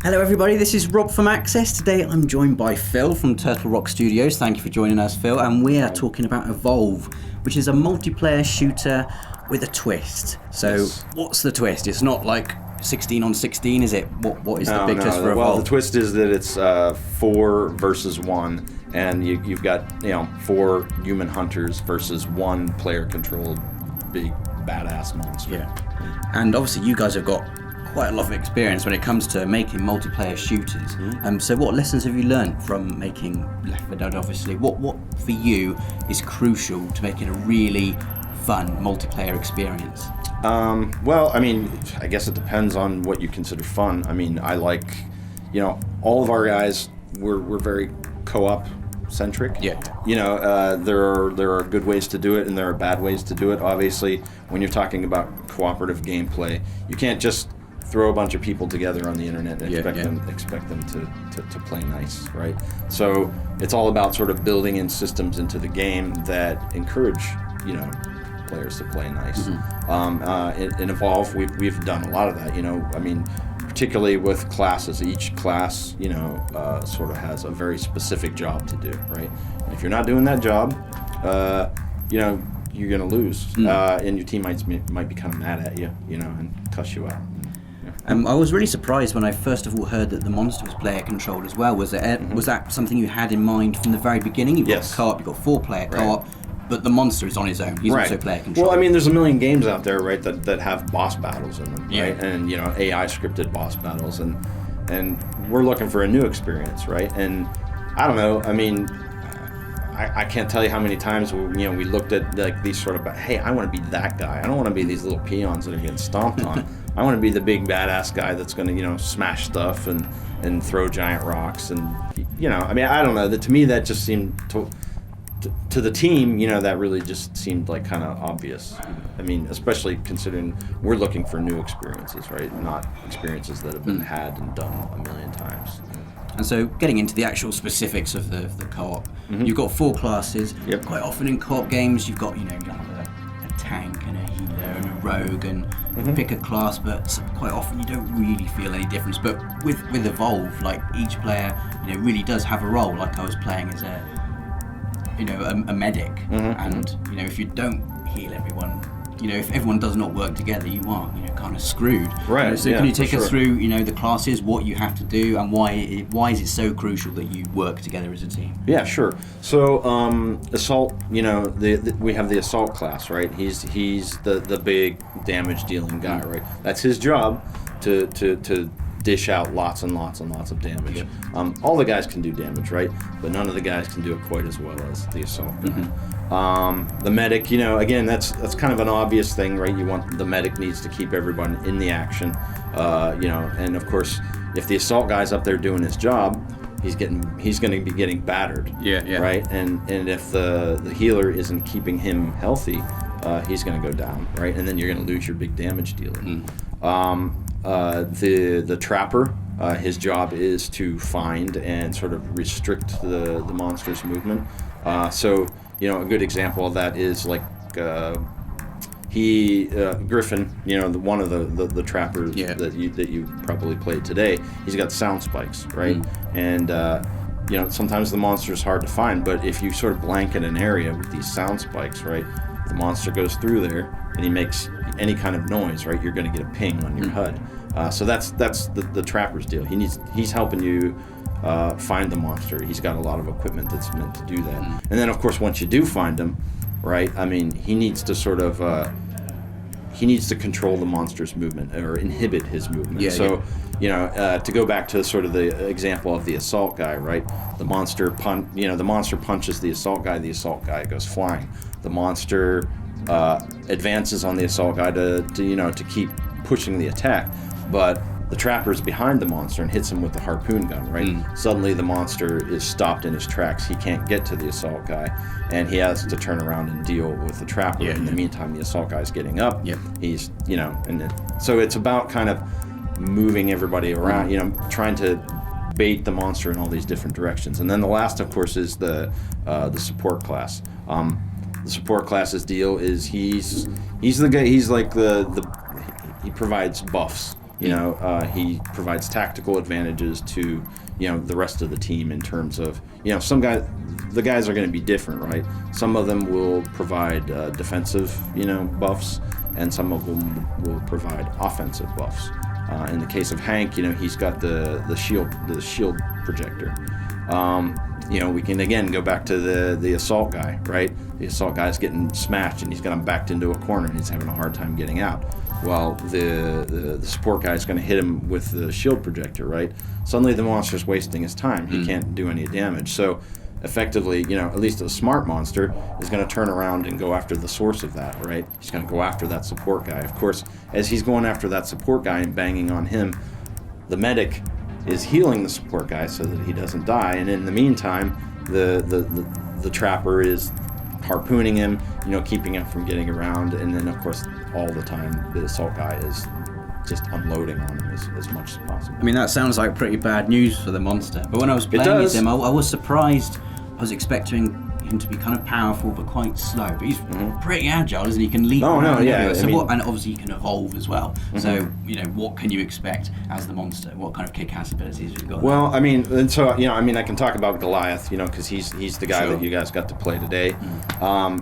Hello everybody, this is Rob from Access. Today I'm joined by Phil from Turtle Rock Studios. Thank you for joining us, Phil. And we are talking about Evolve, which is a multiplayer shooter with a twist. So yes. What's the twist? It's not like 16 on 16, is it? What is the big twist for Evolve? Well, the twist is that it's 4 versus 1, and you've got 4 human hunters versus 1 player-controlled big badass monster. Yeah. And obviously you guys have got quite a lot of experience when it comes to making multiplayer shooters. So what lessons have you learned from making Left 4 Dead, obviously? What for you is crucial to making a really fun multiplayer experience? Well, I mean, I guess it depends on what you consider fun. I mean, I like, all of our guys, we're very co-op centric. Yeah. There are good ways to do it and there are bad ways to do it. Obviously, when you're talking about cooperative gameplay, you can't just throw a bunch of people together on the internet and expect them to play nice, right? So it's all about sort of building in systems into the game that encourage, players to play nice. In Evolve, we've done a lot of that. I mean, particularly with classes, each class, sort of has a very specific job to do, right? And if you're not doing that job, you're gonna lose, and your teammates might be kind of mad at you, and cuss you out. I was really surprised when I first of all heard that the monster was player controlled as well. Was that something you had in mind from the very beginning? You've got co-op, you've got 4-player co-op, but the monster is on his own. He's also player controlled. Well, I mean, there's a million games out there, right, that have boss battles in them, right? And AI scripted boss battles, and we're looking for a new experience, right? And I don't know. I mean, I can't tell you how many times we looked at like these sort of, hey, I want to be that guy. I don't want to be these little peons that are getting stomped on. I want to be the big badass guy that's going to smash stuff and throw giant rocks and I mean, I don't know. To me that just seemed to the team, that really just seemed like kind of obvious. I mean, especially considering we're looking for new experiences, right? Not experiences that have been had and done a million times. And so, getting into the actual specifics of the co-op, you've got 4 classes. Yep. Quite often in co-op games, you've got you have a tank and a healer and a rogue, and pick a class. But quite often you don't really feel any difference. But with Evolve, like each player, really does have a role. Like I was playing as a medic, and if you don't heal everyone, if everyone does not work together, you are kind of screwed. Right. So can you take us through the classes, what you have to do, and why is it so crucial that you work together as a team? Yeah, sure. So assault, we have the assault class, right? He's the big damage dealing guy, right? That's his job to dish out lots and lots and lots of damage. Yep. All the guys can do damage, right? But none of the guys can do it quite as well as the assault guy. The medic, again, that's kind of an obvious thing, right? The medic needs to keep everyone in the action, and of course, if the assault guy's up there doing his job, he's going to be getting battered, right? And if the healer isn't keeping him healthy, he's going to go down, right? And then you're going to lose your big damage dealer. The trapper, his job is to find and sort of restrict the monster's movement. So a good example of that is like Griffin, one of the trappers that you probably played today. He's got sound spikes, right? And sometimes the monster is hard to find, but if you sort of blanket an area with these sound spikes, right, the monster goes through there and he makes any kind of noise, right, you're going to get a ping on your HUD. So that's the trapper's deal. He's helping you find the monster. He's got a lot of equipment that's meant to do that. And then of course once you do find him, right, I mean, he needs to sort of control the monster's movement or inhibit his movement. To go back to sort of the example of the assault guy, right? The monster punches the assault guy goes flying. The monster advances on the assault guy to keep pushing the attack, but the trapper's behind the monster and hits him with the harpoon gun, right? Suddenly the monster is stopped in his tracks. He can't get to the assault guy, and he has to turn around and deal with the trapper. In the meantime, the assault guy's getting up. He's, so it's about kind of moving everybody around, trying to bait the monster in all these different directions. And then the last, of course, is the support class. The support class's deal is he's the guy. He's like he provides buffs You know, he provides tactical advantages to, you know, the rest of the team in terms of, you know, the guys are going to be different, right? Some of them will provide defensive, you know, buffs, and some of them will provide offensive buffs. In the case of Hank, you know, he's got the shield projector. You know, we can again go back to the assault guy, right? The assault guy's getting smashed and he's got him backed into a corner and he's having a hard time getting out. Well, the support guy's going to hit him with the shield projector, right? Suddenly the monster's wasting his time. He can't do any damage. So effectively, you know, at least a smart monster is going to turn around and go after the source of that, right? He's going to go after that support guy. Of course, as he's going after that support guy and banging on him, the medic is healing the support guy so that he doesn't die, and in the meantime, the trapper is harpooning him, you know, keeping him from getting around, and then of course all the time the assault guy is just unloading on him as much as possible. I mean, that sounds like pretty bad news for the monster, but when I was playing with him, I was surprised. I was expecting him to be kind of powerful but quite slow, but he's pretty agile, isn't he? He can leap around everywhere. So and obviously he can evolve as well. So, you know, what can you expect as the monster? What kind of kick-ass abilities have you got? Well, I mean, and so, you know, I mean, I can talk about Goliath, you know, because he's the guy that you guys got to play today.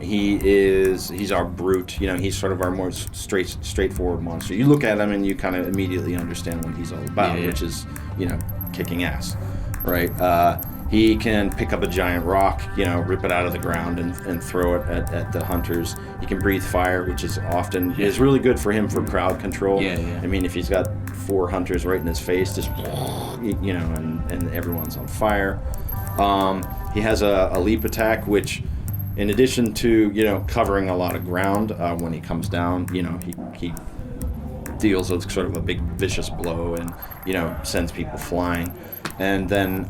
He's our brute, you know, he's sort of our more straightforward monster. You look at him and you kind of immediately understand what he's all about, which is, you know, kicking ass, right? He can pick up a giant rock, you know, rip it out of the ground and throw it at the hunters. He can breathe fire, which is often is really good for him for crowd control. I mean, if he's got 4 hunters right in his face, just, you know, and everyone's on fire. He has a leap attack, which, in addition to, you know, covering a lot of ground when he comes down, you know, he deals with sort of a big vicious blow and, you know, sends people flying. And then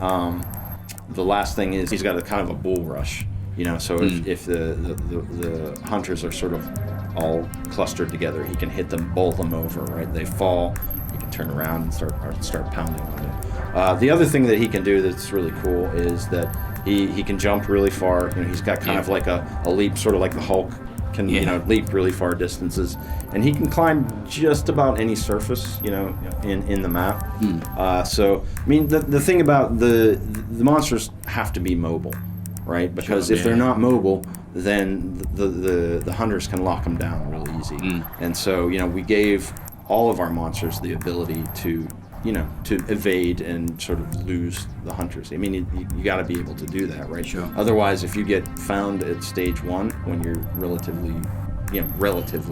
the last thing is he's got a kind of a bull rush, you know, so if the hunters are sort of all clustered together, he can hit them, bowl them over, right? They fall, he can turn around and start pounding on them. The other thing that he can do that's really cool is that he can jump really far. You know, he's got kind of like a leap, sort of like the Hulk can, you know, leap really far distances, and he can climb just about any surface, you know, in the map. So, I mean, the thing about the monsters have to be mobile, right? Because if they're not mobile, then the hunters can lock them down really easy. And so, you know, we gave all of our monsters the ability to, you know, to evade and sort of lose the hunters. I mean, you got to be able to do that, right? Otherwise, if you get found at stage 1 when you're relatively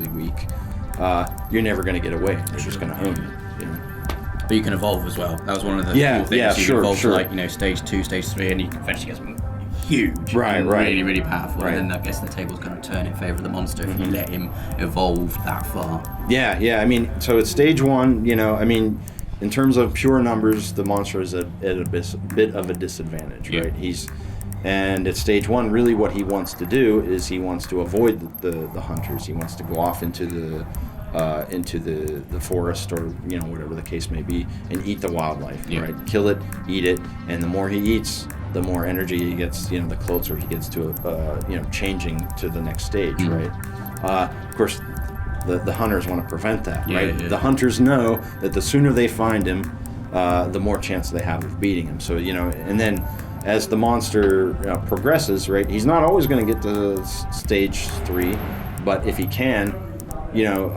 weak, you're never going to get away. You're just going to own it, you know. But you can evolve as well. That was one of the cool things. You can evolve to, like, you know, stage 2, stage 3, and you can eventually get huge, really, really powerful. And then I guess the table's going to turn in favor of the monster if you let him evolve that far. I mean, so at stage 1, you know, I mean, in terms of pure numbers, the monster is at a bit of a disadvantage, right? And at stage 1, really what he wants to do is he wants to avoid the hunters. He wants to go off into the forest, or, you know, whatever the case may be, and eat the wildlife, right? Kill it, eat it, and the more he eats, the more energy he gets, you know, the closer he gets to, you know, changing to the next stage, right? Of course, the hunters want to prevent that, right? The hunters know that the sooner they find him, the more chance they have of beating him. So, you know, and then as the monster progresses, right, he's not always going to get to stage 3, but if he can, you know,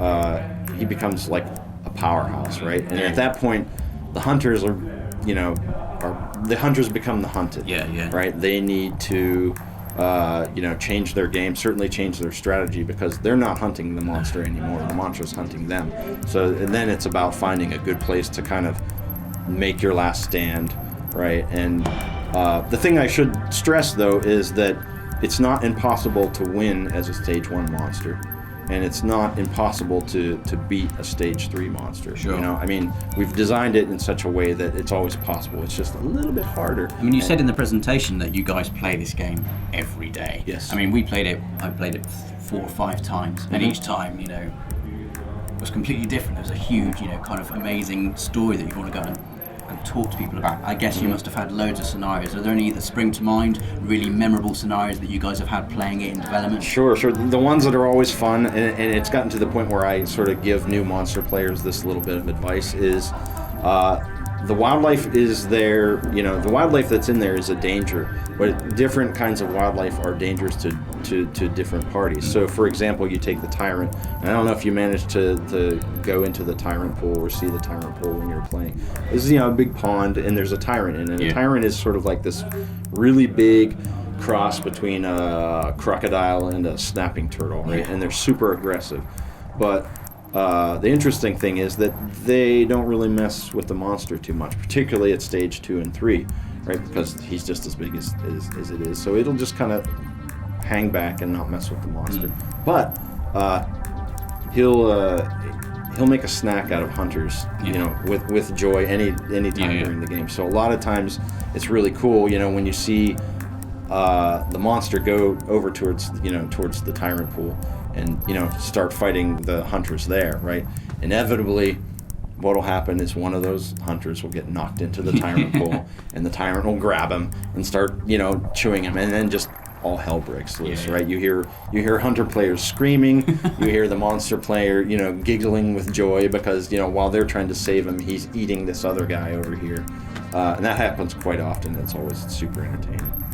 he becomes like a powerhouse, right? And at that point, the hunters are, you know, the hunters become the hunted, right? They need to you know, change their game, certainly change their strategy, because they're not hunting the monster anymore. The monster's hunting them. So, and then it's about finding a good place to kind of make your last stand, right? And the thing I should stress, though, is that it's not impossible to win as a stage 1 monster. And it's not impossible to beat a stage 3 monster. You know, I mean, we've designed it in such a way that it's always possible. It's just a little bit harder. I mean, you said in the presentation that you guys play this game every day. Yes. I mean, I played it 4 or 5 times, and each time, you know, was completely different. It was a huge, you know, kind of amazing story that you want to go and and talk to people about? I guess you must have had loads of scenarios. Are there any that spring to mind, really memorable scenarios that you guys have had playing it in development? Sure. The ones that are always fun, and it's gotten to the point where I sort of give new monster players this little bit of advice, is the wildlife is there, the wildlife that's in there is a danger, but different kinds of wildlife are dangerous to different parties. So, for example, you take the tyrant, and I don't know if you managed to go into the tyrant pool or see the tyrant pool when you're playing. This is, a big pond, and there's a tyrant in it. A tyrant is sort of like this really big cross between a crocodile and a snapping turtle, right? And they're super aggressive. But the interesting thing is that they don't really mess with the monster too much, particularly at stage 2 and 3, right? Because he's just as big as it is. So it'll just kind of hang back and not mess with the monster. But he'll make a snack out of hunters, with joy any time during the game. So a lot of times it's really cool, when you see the monster go over towards the tyrant pool and start fighting the hunters there, right? Inevitably, what'll happen is one of those hunters will get knocked into the tyrant pool, and the tyrant will grab him and start chewing him, and then just all hell breaks loose, right? You hear hunter players screaming, you hear the monster player giggling with joy because while they're trying to save him, he's eating this other guy over here, and that happens quite often. It's always super entertaining.